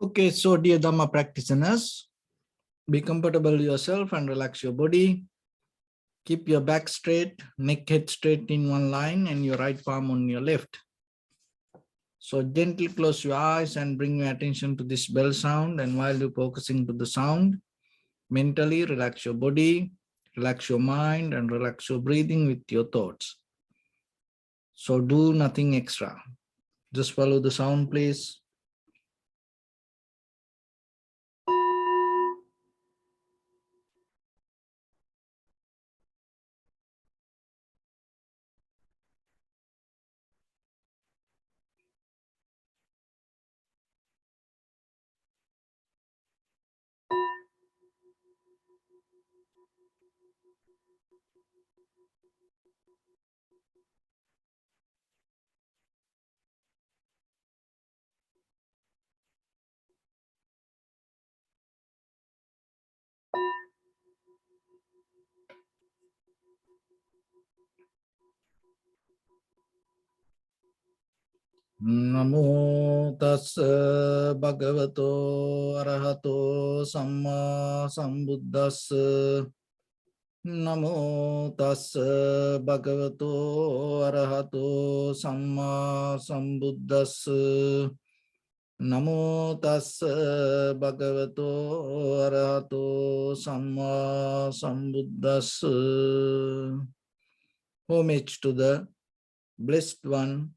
Okay, so dear Dharma practitioners, be comfortable yourself and relax your body. Keep your back straight, neck head straight in one line and your right palm on your left. So gently close your eyes and bring your attention to this bell sound. And while you're focusing to the sound, mentally relax your body, relax your mind and relax your breathing with your thoughts. So do nothing extra. Just follow the sound, please. Namo tassa bhagavato arahato samma sambuddhassa. Namo tassa bhagavato arahato samma sambuddhassa. Namo tassa bhagavato arahato samma sambuddhassa. Homage to the Blessed One,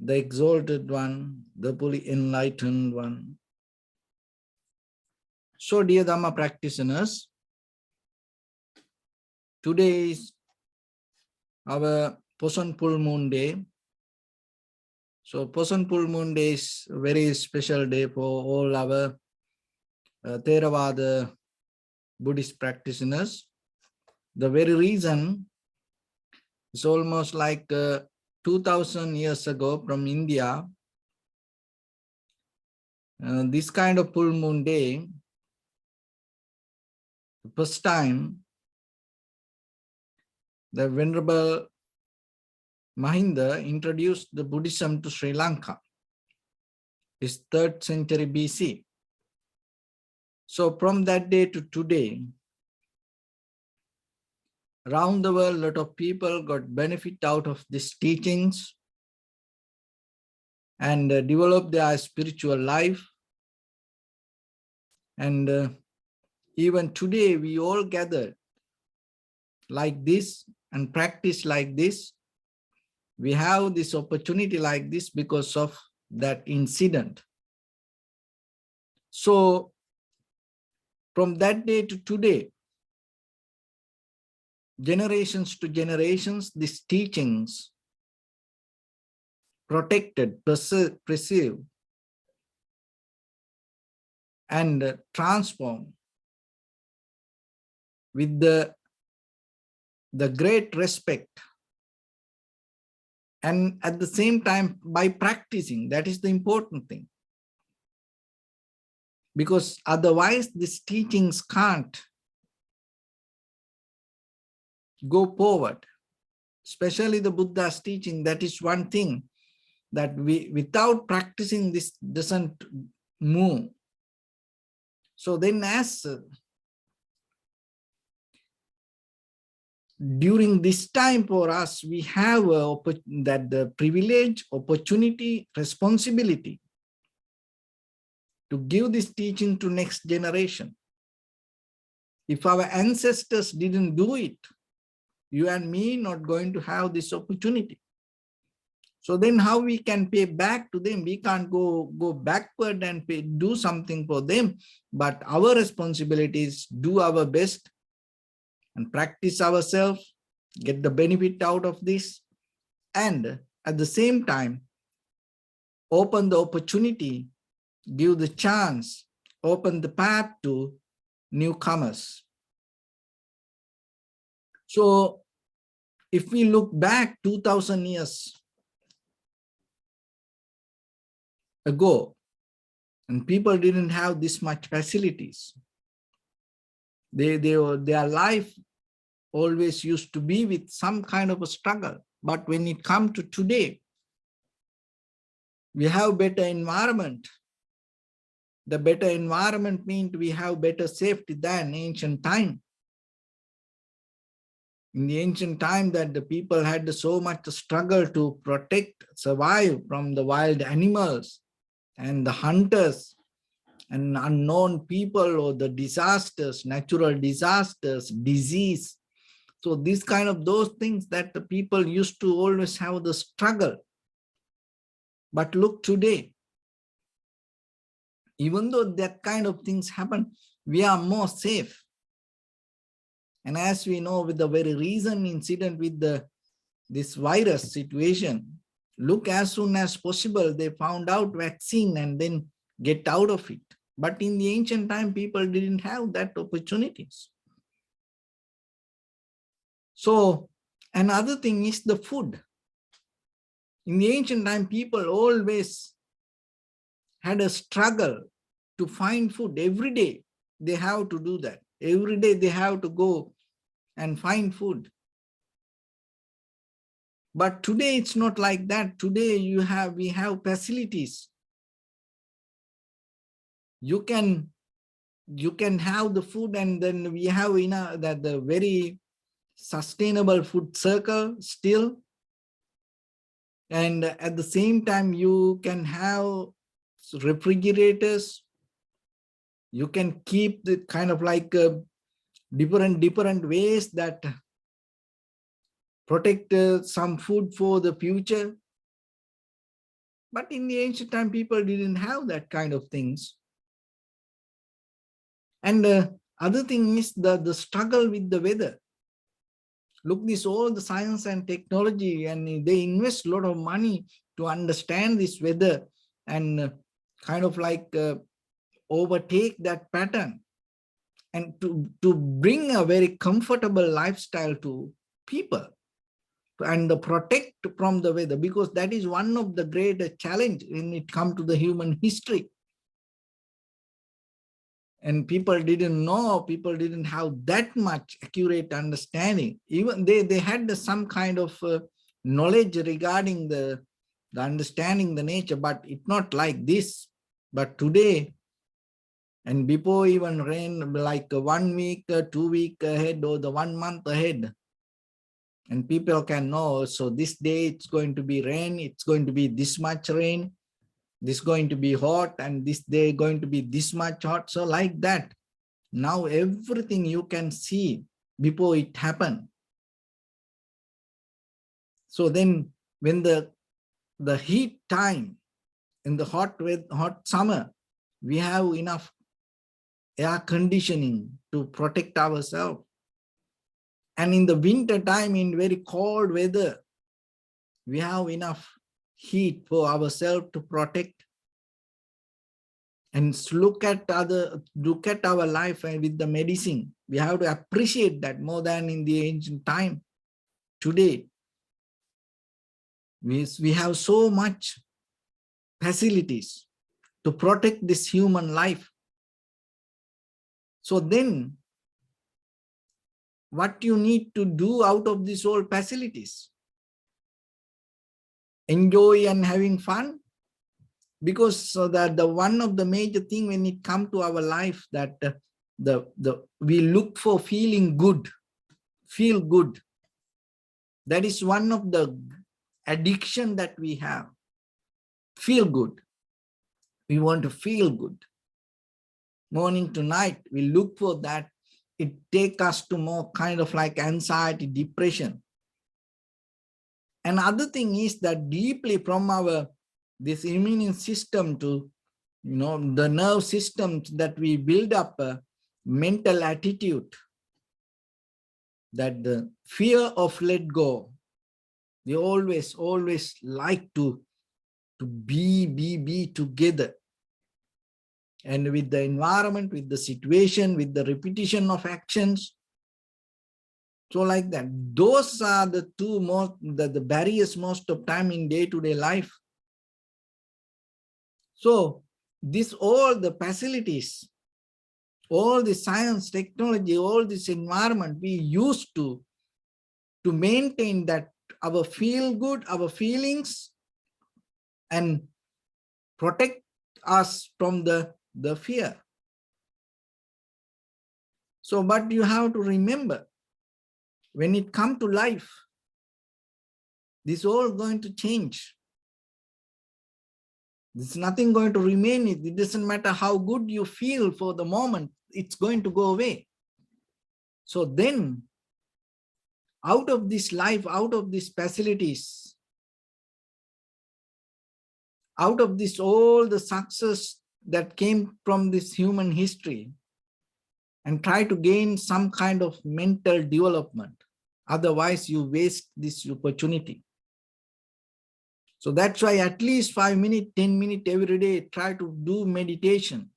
the Exalted One, the fully enlightened One. So, dear Dharma practitioners, today is our Poson full moon day. So, Poson full moon day is a very special day for all our Theravada Buddhist practitioners. The very reason is almost like 2000 years ago from India. This kind of full moon day, the first time the Venerable Mahinda introduced the Buddhism to Sri Lanka. It's 3rd century BC. So from that day to today, around the world, a lot of people got benefit out of these teachings and developed their spiritual life. And even today, we all gather like this and practice like this. We have this opportunity like this because of that incident. So from that day to today, generations to generations, these teachings protected, preserved, and transformed with the great respect. And at the same time, by practicing, that is the important thing. Because otherwise, these teachings can't go forward. Especially the Buddha's teaching, that is one thing that without practicing, this doesn't move. So then as during this time for us, we have the privilege, opportunity, responsibility to give this teaching to next generation. If our ancestors didn't do it, you and me not going to have this opportunity. So then how we can pay back to them? We can't go backward and do something for them, but our responsibility is do our best and practice ourselves, get the benefit out of this, and at the same time, open the opportunity, give the chance, open the path to newcomers. So if we look back 2000 years ago, and people didn't have this much facilities, their life always used to be with some kind of a struggle. But when it comes to today, we have better environment, The better environment means we have better safety than ancient time. In the ancient time that the people had so much struggle to protect, survive from the wild animals and the hunters and unknown people or the disasters, natural disasters, disease. So these kind of those things that the people used to always have the struggle. But look today, even though that kind of things happen, we are more safe. And as we know, with the very recent incident with this virus situation, look, as soon as possible, they found out vaccine and then get out of it. But in the ancient time, people didn't have that opportunities. So another thing is the food. In the ancient time, people always had a struggle to find food. Every day they have to do that. Every day they have to go and find food. But today it's not like that. Today we have facilities. You can have the food, and then we have that the very sustainable food circle still. And at the same time, you can have refrigerators. You can keep the kind of like different ways that protect some food for the future. But in the ancient time, people didn't have that kind of things. And other thing is the struggle with the weather. Look, this all the science and technology, and they invest a lot of money to understand this weather and kind of like overtake that pattern and to bring a very comfortable lifestyle to people and protect from the weather, because that is one of the great challenge when it comes to the human history. And people didn't know, people didn't have that much accurate understanding. Even they had some kind of knowledge regarding the understanding the nature, but it's not like this. But today, and before even rain, like 1 week, 2 weeks ahead, or the 1 month ahead, and people can know, so this day it's going to be rain, it's going to be this much rain, this going to be hot, and this day going to be this much hot. So like that, now everything you can see before it happened. So then when the heat time in the hot summer, we have enough air conditioning to protect ourselves. And in the winter time, in very cold weather, we have enough heat for ourselves to protect. And look at our life and with the medicine. We have to appreciate that more than in the ancient time. Today, we have so much facilities to protect this human life. So then, what you need to do out of these all facilities? Enjoy and having fun, because that the one of the major thing when it comes to our life, that we look for feeling good, feel good. That is one of the addiction that we have. Feel good. We want to feel good. Morning to night, we look for that. It takes us to more kind of like anxiety, depression. Another thing is that deeply from our this immune system to the nerve systems, that we build up a mental attitude that the fear of let go. We always like to be together, and with the environment, with the situation, with the repetition of actions. So like that, those are the two most the barriers most of time in day-to-day life. So this all the facilities, all the science, technology, all this environment we used to maintain that our feel good, our feelings, and protect us from the the fear. So, but you have to remember, when it comes to life, this all going to change. There's nothing going to remain. It doesn't matter how good you feel for the moment, it's going to go away. So then, out of this life, out of these facilities, out of this all the success that came from this human history, and try to gain some kind of mental development. Otherwise, you waste this opportunity. So that's why at least 5 minutes, 10 minutes every day, try to do meditation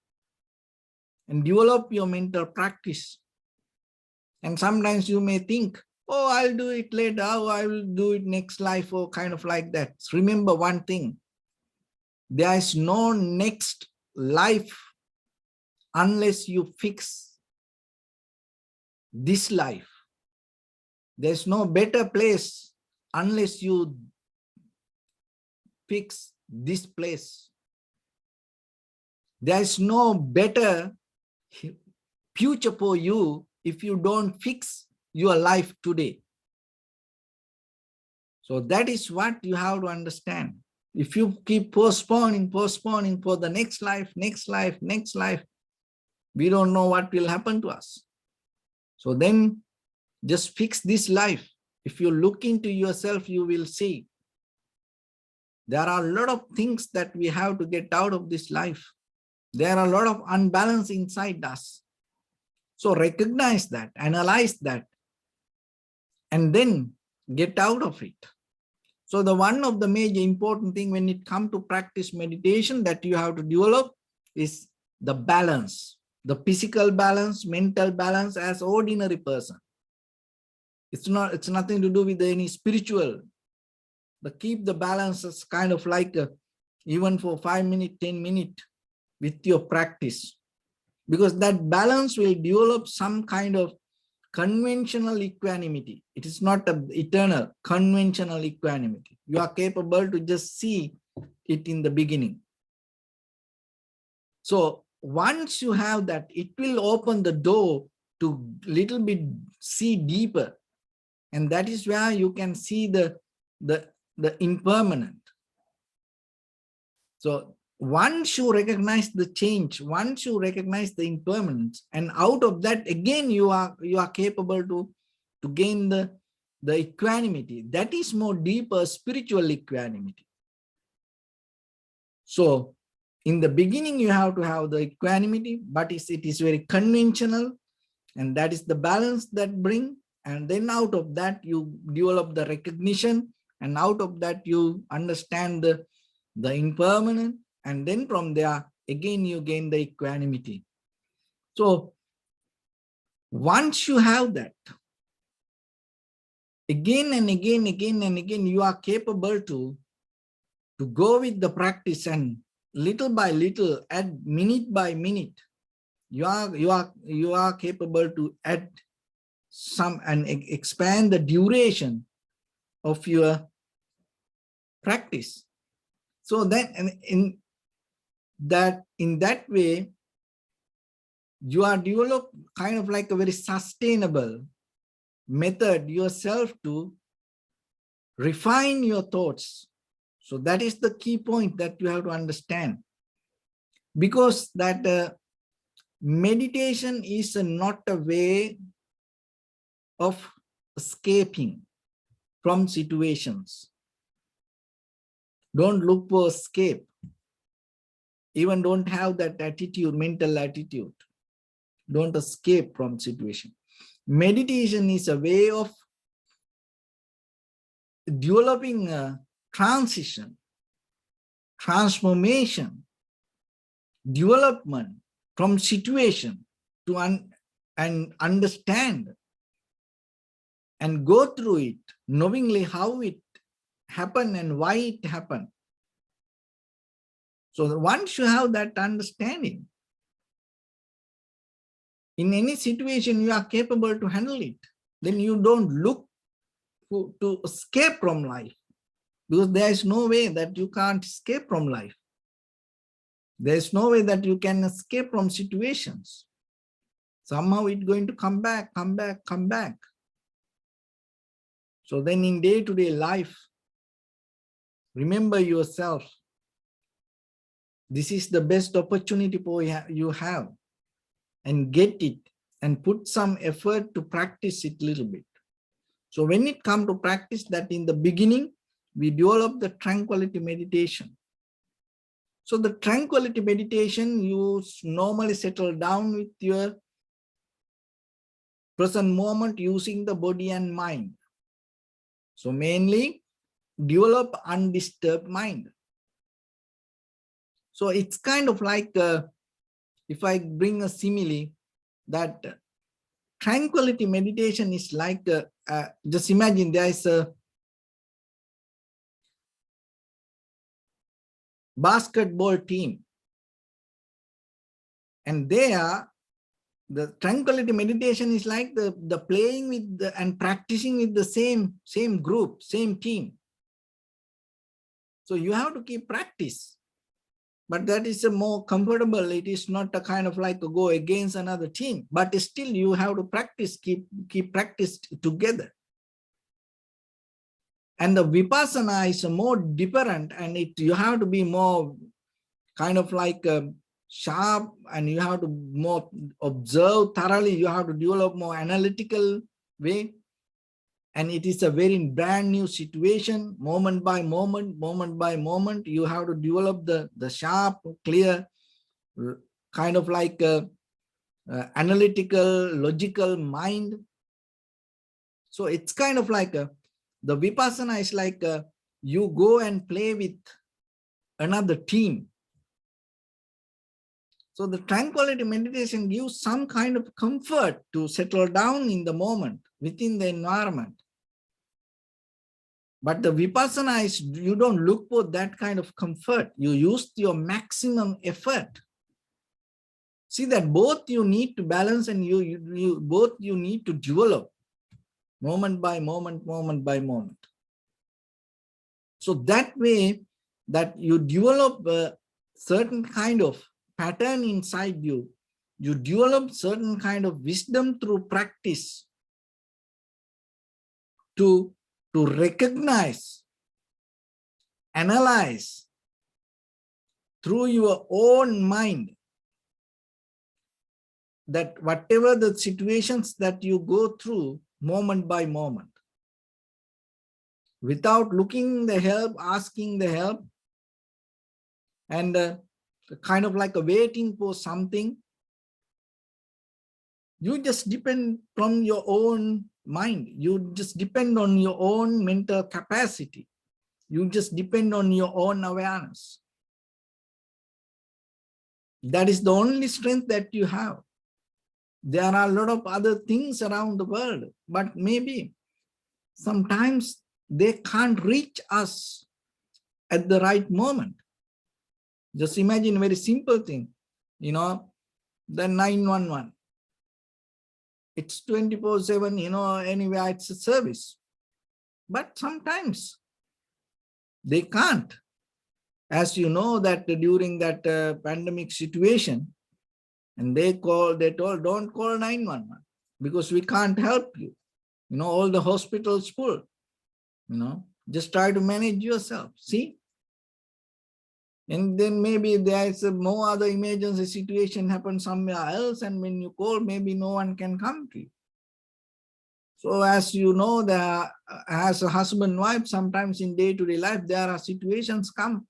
and develop your mental practice. And sometimes you may think, oh, I'll do it later, oh, I will do it next life, or kind of like that. Remember one thing, there is no next life unless you fix this life. There's no better place unless you fix this place. There is no better future for you if you don't fix your life today. So that is what you have to understand. If you keep postponing for the next life, we don't know what will happen to us. So then just fix this life. If you look into yourself, you will see there are a lot of things that we have to get out of this life. There are a lot of unbalance inside us. So recognize that, analyze that, and then get out of it. So the one of the major important thing when it comes to practice meditation that you have to develop is the balance, the physical balance, mental balance as ordinary person. It's nothing to do with any spiritual. But keep the balance as kind of like even for 5 minutes, 10 minutes with your practice. Because that balance will develop some kind of conventional equanimity. It is not an eternal, conventional equanimity. You are capable to just see it in the beginning. So once you have that, it will open the door to little bit see deeper. And that is where you can see the impermanent. So once you recognize the change, once you recognize the impermanence, and out of that again you are capable to gain the equanimity. That is more deeper spiritual equanimity. So in the beginning you have to have the equanimity, but it is very conventional, and that is the balance that bring. And then out of that you develop the recognition, and out of that you understand the impermanent, and then from there again you gain the equanimity. So once you have that, again and again you are capable to go with the practice, and little by little, add minute by minute, you are capable to add some and expand the duration of your practice. So then in that way, you are develop kind of like a very sustainable method yourself to refine your thoughts. So that is the key point that you have to understand, because that meditation is not a way of escaping from situations. Don't look for escape. Even don't have that attitude, mental attitude. Don't escape from situation. Meditation is a way of developing a transition, transformation, development from situation to and understand and go through it, knowingly how it happened and why it happened. So once you have that understanding, in any situation you are capable to handle it. Then you don't look to escape from life, because there is no way that you can't escape from life. There's no way that you can escape from situations. Somehow it's going to come back, come back, come back. So then in day-to-day life, remember yourself. This is the best opportunity you have, and get it and put some effort to practice it a little bit. So when it comes to practice that, in the beginning, we develop the tranquility meditation. So the tranquility meditation, you normally settle down with your present moment using the body and mind. So mainly develop undisturbed mind. So it's kind of like, if I bring a simile, that tranquility meditation is like, just imagine there is a basketball team, and there the tranquility meditation is like the playing with and practicing with the same group, same team. So you have to keep practice, but that is a more comfortable. It is not a kind of like a go against another team, but still you have to practice, keep practice together. And the vipassana is more different, and you have to be more kind of like sharp, and you have to more observe thoroughly. You have to develop more analytical way, and it is a very brand new situation, moment by moment, moment by moment. You have to develop the sharp, clear, kind of like analytical, logical mind. So it's kind of like the vipassana is like you go and play with another team. So the tranquility meditation gives some kind of comfort to settle down in the moment within the environment. But the vipassana is, you don't look for that kind of comfort. You use your maximum effort. See that both you need to balance, and both you need to develop moment by moment, moment by moment. So that way that you develop a certain kind of pattern inside you, you develop certain kind of wisdom through practice to recognize, analyze through your own mind that whatever the situations that you go through moment by moment, without looking the help, asking the help, and kind of like waiting for something, you just depend from your own mind. You just depend on your own mental capacity. You just depend on your own awareness. That is the only strength that you have. There are a lot of other things around the world, but maybe sometimes they can't reach us at the right moment. Just imagine a very simple thing, the 911. It's 24/7, anyway, it's a service. But sometimes they can't. As you know, that during that pandemic situation, and they told, don't call 911 because we can't help you. All the hospitals full. Just try to manage yourself. See? And then maybe there is more other emergency situation happen somewhere else, and when you call, maybe no one can come to you. So as you know, as a husband and wife, sometimes in day-to-day life, there are situations come.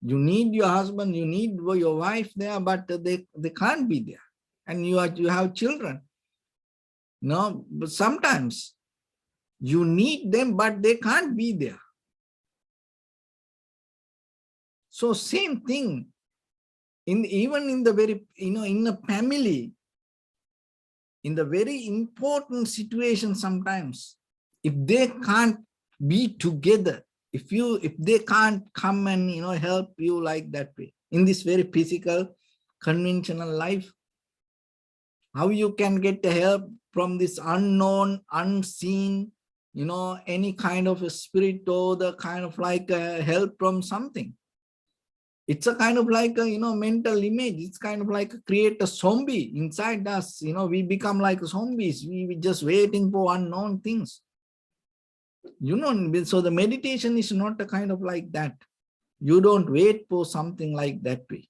You need your husband, you need your wife there, but they can't be there. And you have children. But sometimes you need them, but they can't be there. So same thing, even in the very, in a family, in the very important situation sometimes, if they can't be together, if they can't come and, help you like that way, in this very physical, conventional life, how you can get the help from this unknown, unseen, any kind of a spirit, or the kind of like help from something. It's a kind of like a, mental image. It's kind of like create a zombie inside us. We become like zombies. We just waiting for unknown things. So the meditation is not a kind of like that. You don't wait for something like that way.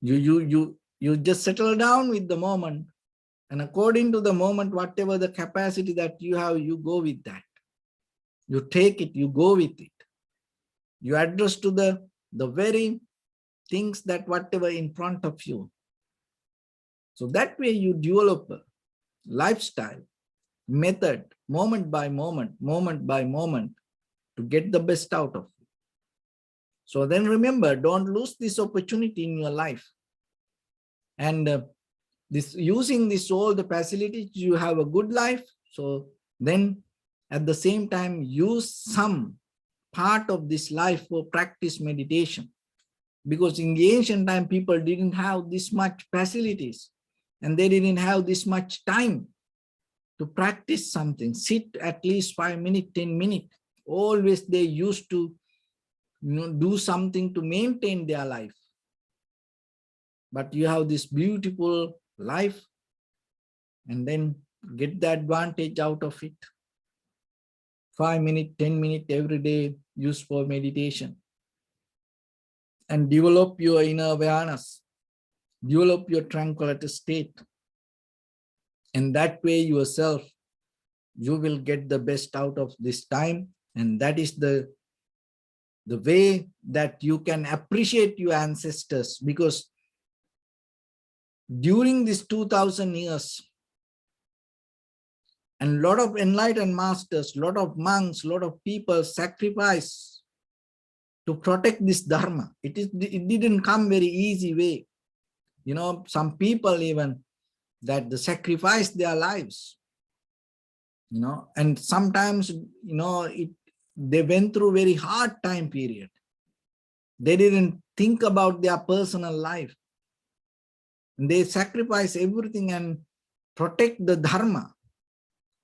You just settle down with the moment, and according to the moment, whatever the capacity that you have, you go with that. You take it, you go with it. You address to the very things that whatever in front of you. So that way you develop a lifestyle, method, moment by moment, to get the best out of it. So then remember, don't lose this opportunity in your life. And using this all the facilities, you have a good life. So then at the same time, use some part of this life for practice meditation. Because in the ancient time, people didn't have this much facilities, and they didn't have this much time to practice something. Sit at least 5 minutes, 10 minutes. Always they used to do something to maintain their life. But you have this beautiful life, and then get the advantage out of it. 5 minutes, 10 minutes every day use for meditation. And develop your inner awareness. Develop your tranquility state. And that way yourself, you will get the best out of this time. And that is the way that you can appreciate your ancestors. Because during these 2000 years, and a lot of enlightened masters, a lot of monks, a lot of people sacrifice to protect this Dharma. It didn't come very easy way. Some people even that they sacrifice their lives, and sometimes, they went through very hard time period. They didn't think about their personal life. They sacrifice everything and protect the Dharma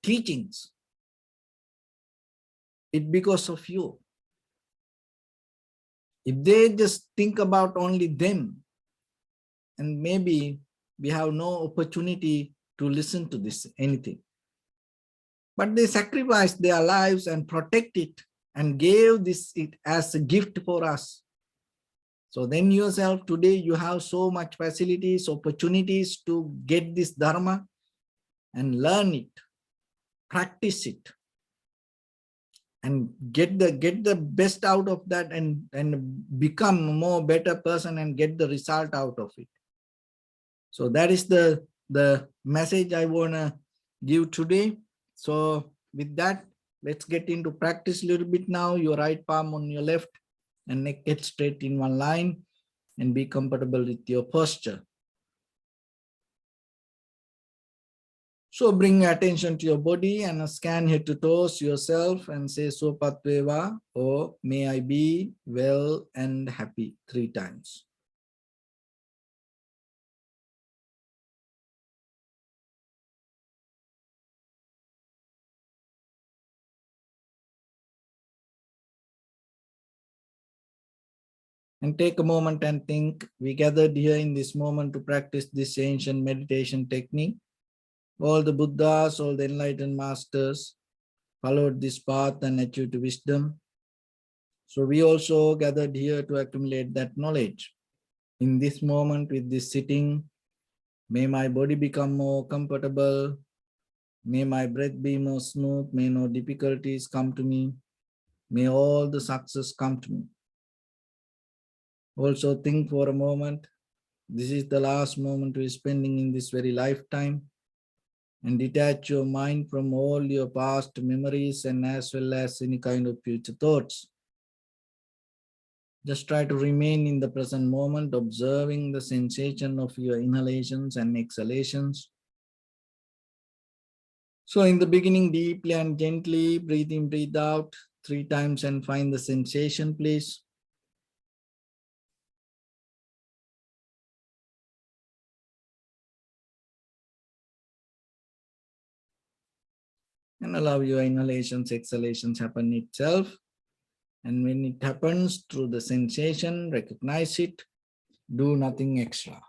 teachings. It because of you. If they just think about only them, and maybe we have no opportunity to listen to this, anything. But they sacrificed their lives and protect it and gave it as a gift for us. So then yourself, today you have so much facilities, opportunities to get this Dharma and learn it, practice it, and get the best out of that, and become a more better person and get the result out of it. So that is the message I want to give today. So with that, let's get into practice a little bit now. Your right palm on your left, and neck get straight in one line, and be comfortable with your posture. So bring attention to your body and scan head to toes yourself and say Sopatveva, or may I be well and happy 3 times. And take a moment and think. We gathered here in this moment to practice this ancient meditation technique. All the Buddhas, all the enlightened masters followed this path and achieved wisdom. So we also gathered here to accumulate that knowledge. In this moment with this sitting, may my body become more comfortable. May my breath be more smooth. May no difficulties come to me. May all the success come to me. Also think for a moment. This is the last moment we're spending in this very lifetime. And detach your mind from all your past memories and as well as any kind of future thoughts. Just try to remain in the present moment, observing the sensation of your inhalations and exhalations. So in the beginning, deeply and gently, breathe in, breathe out 3 times and find the sensation, please. And allow your inhalations, exhalations happen itself. And when it happens through the sensation, recognize it, do nothing extra.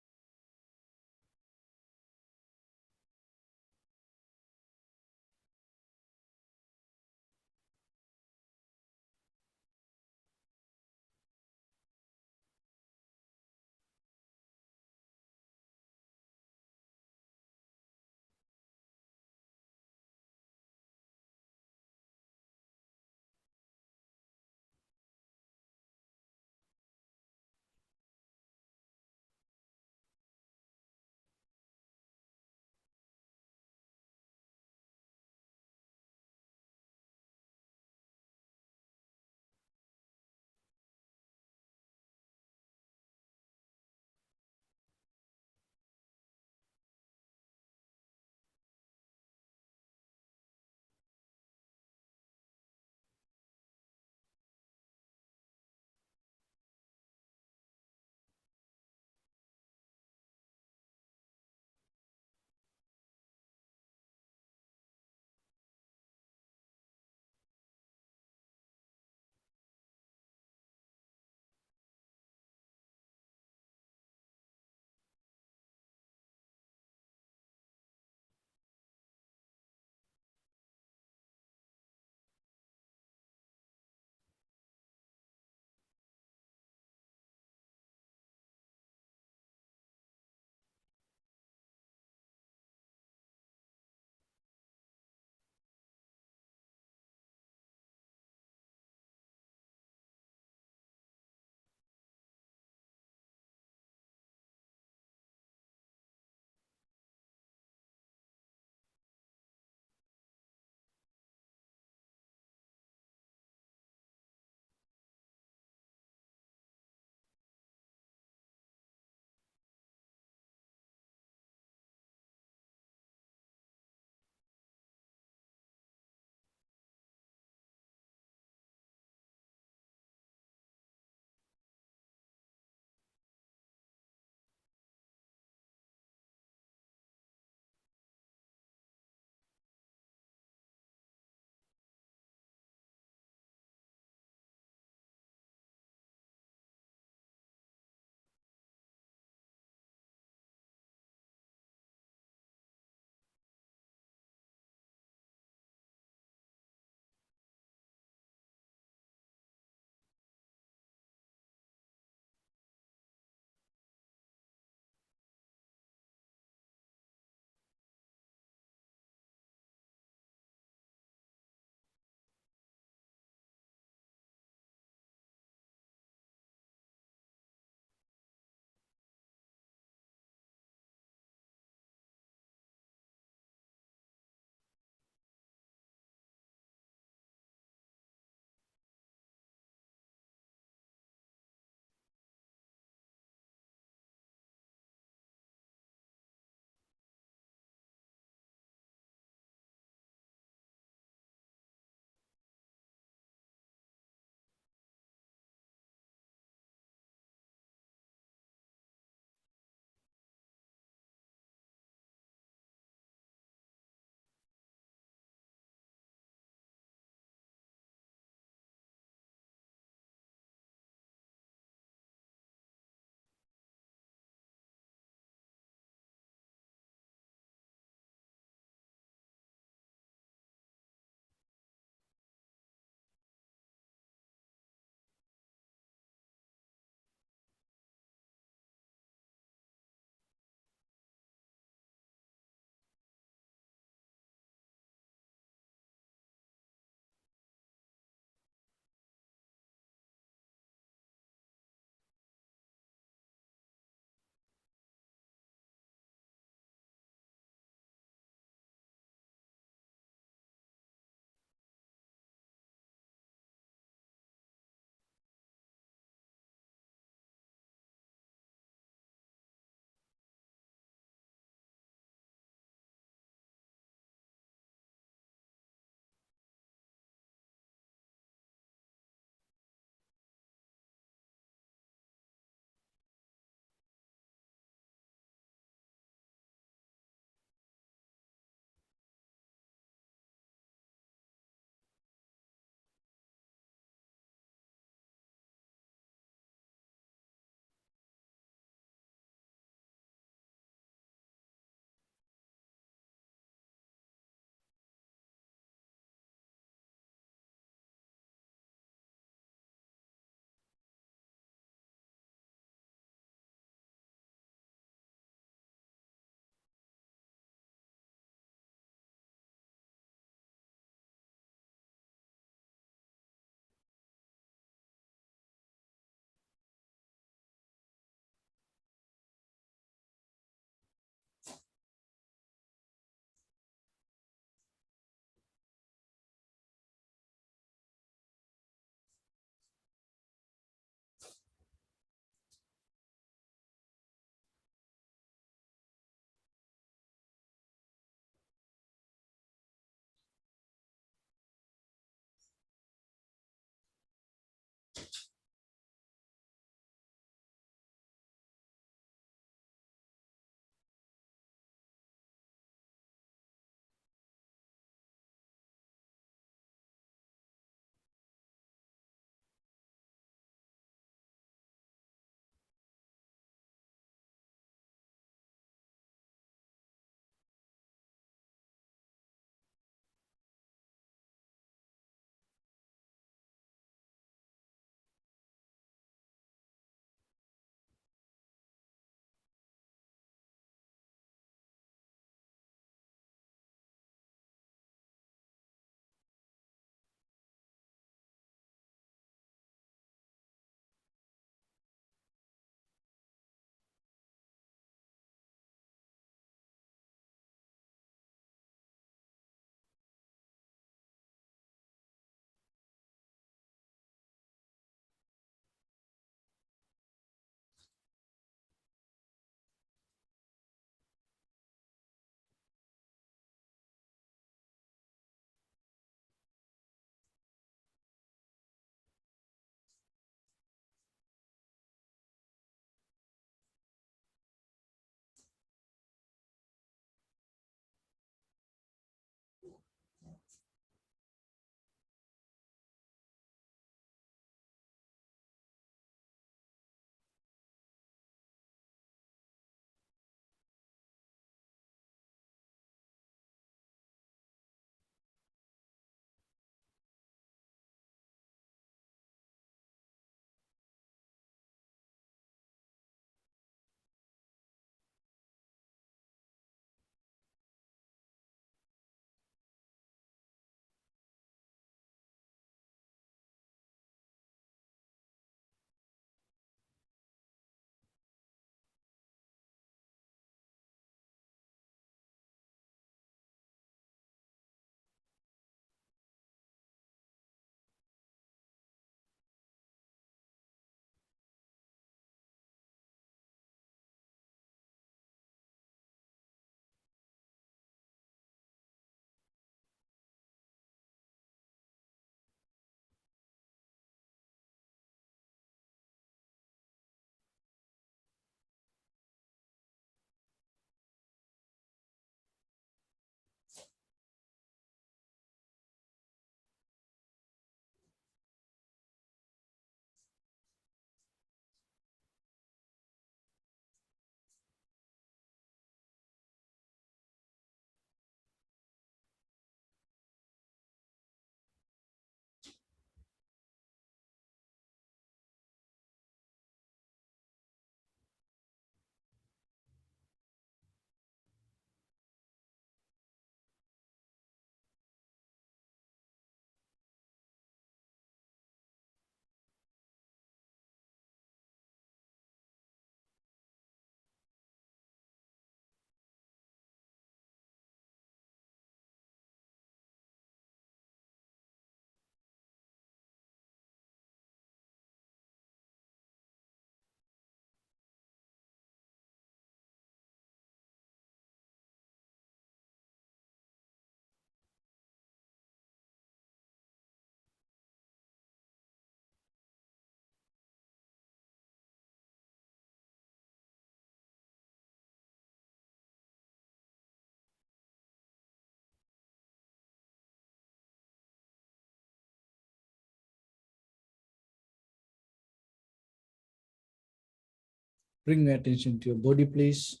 Bring your attention to your body, please.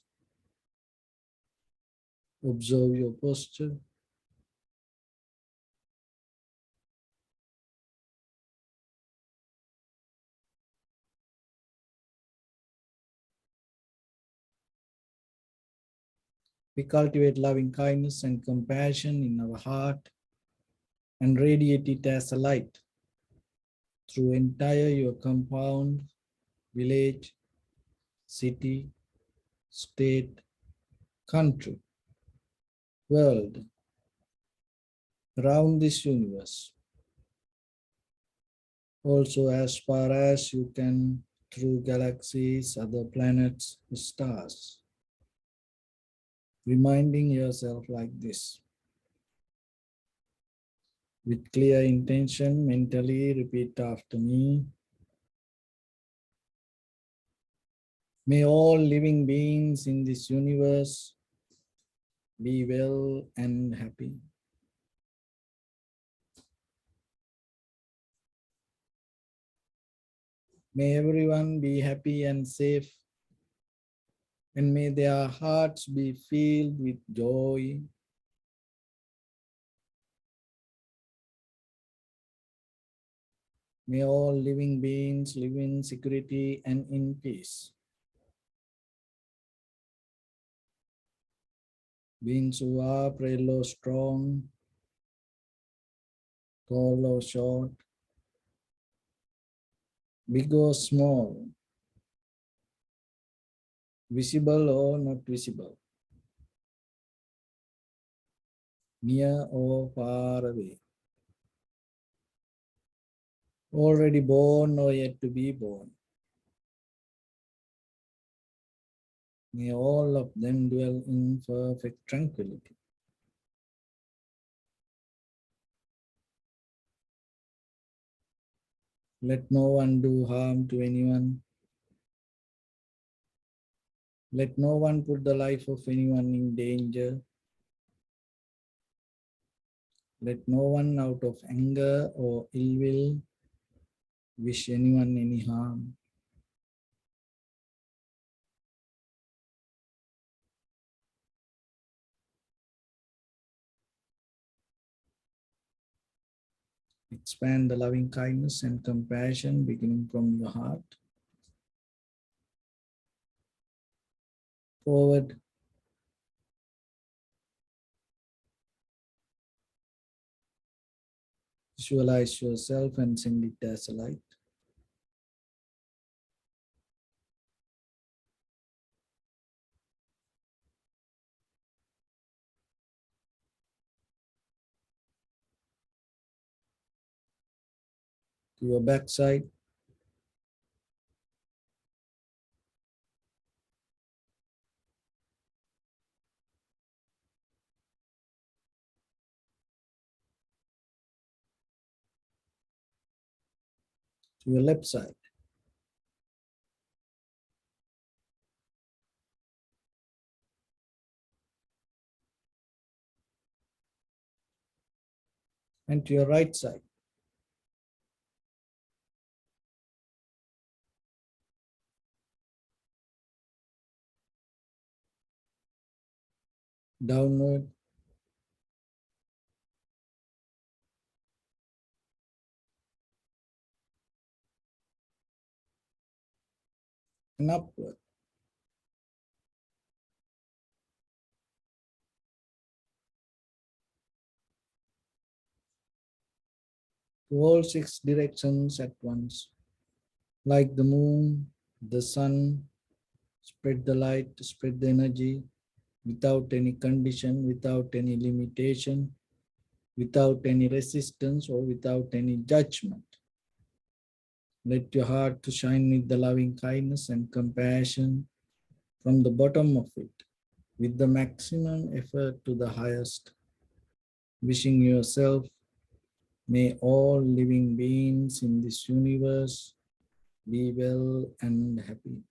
Observe your posture. We cultivate loving kindness and compassion in our heart and radiate it as a light through entire your compound, village, city, state, country, world, around this universe. Also as far as you can through galaxies, other planets, stars. Reminding yourself like this. With clear intention, mentally repeat after me. May all living beings in this universe be well and happy. May everyone be happy and safe, and may their hearts be filled with joy. May all living beings live in security and in peace. Beings who are frail or strong, tall or short, big or small, visible or not visible, near or far away, already born or yet to be born. May all of them dwell in perfect tranquility. Let no one do harm to anyone. Let no one put the life of anyone in danger. Let no one out of anger or ill will wish anyone any harm. Expand the loving kindness and compassion beginning from your heart. Forward. Visualize yourself and send it as a light. To your backside. To your left side. And to your right side. Downward. And upward. To all six directions at once. Like the moon, the sun, spread the light, spread the energy without any condition, without any limitation, without any resistance or without any judgment. Let your heart to shine with the loving kindness and compassion from the bottom of it, with the maximum effort to the highest. Wishing yourself, may all living beings in this universe be well and happy.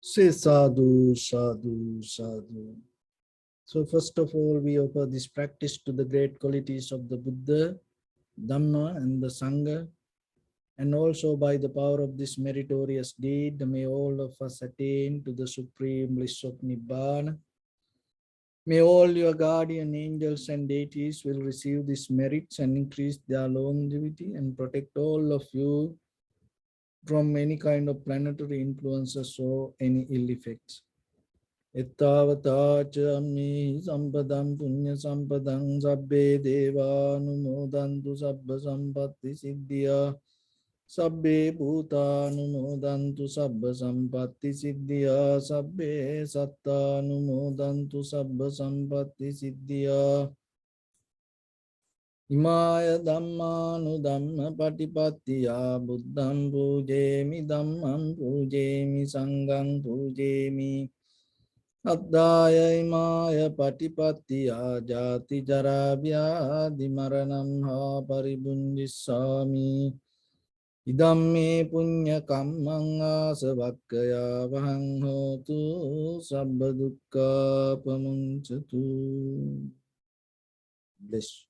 Say sadhu, sadhu, sadhu. So first of all, we offer this practice to the great qualities of the Buddha, Dhamma, and the Sangha. And also by the power of this meritorious deed, may all of us attain to the supreme bliss of Nibbana. May all your guardian angels and deities will receive these merits and increase their longevity and protect all of you from any kind of planetary influences or any ill effects. Ettavata cha ammi sampadam punya sampadam sabbe deva anumodantu sabba sampatti siddhya sabbe bhuta anumodantu sabba sampatti siddhya sabbe satta anumodantu sabba sampatti siddhya Imaya dhammanu dhamma patipattiya buddham pujemi dhammam pujemi sangham pujemi Addaya imaya patipattiya jati jarabhya dimaranam ha paribundissami Idamme punya kammang asavakkaya vahang hotu sabba dukkha pamuncatu. Bless.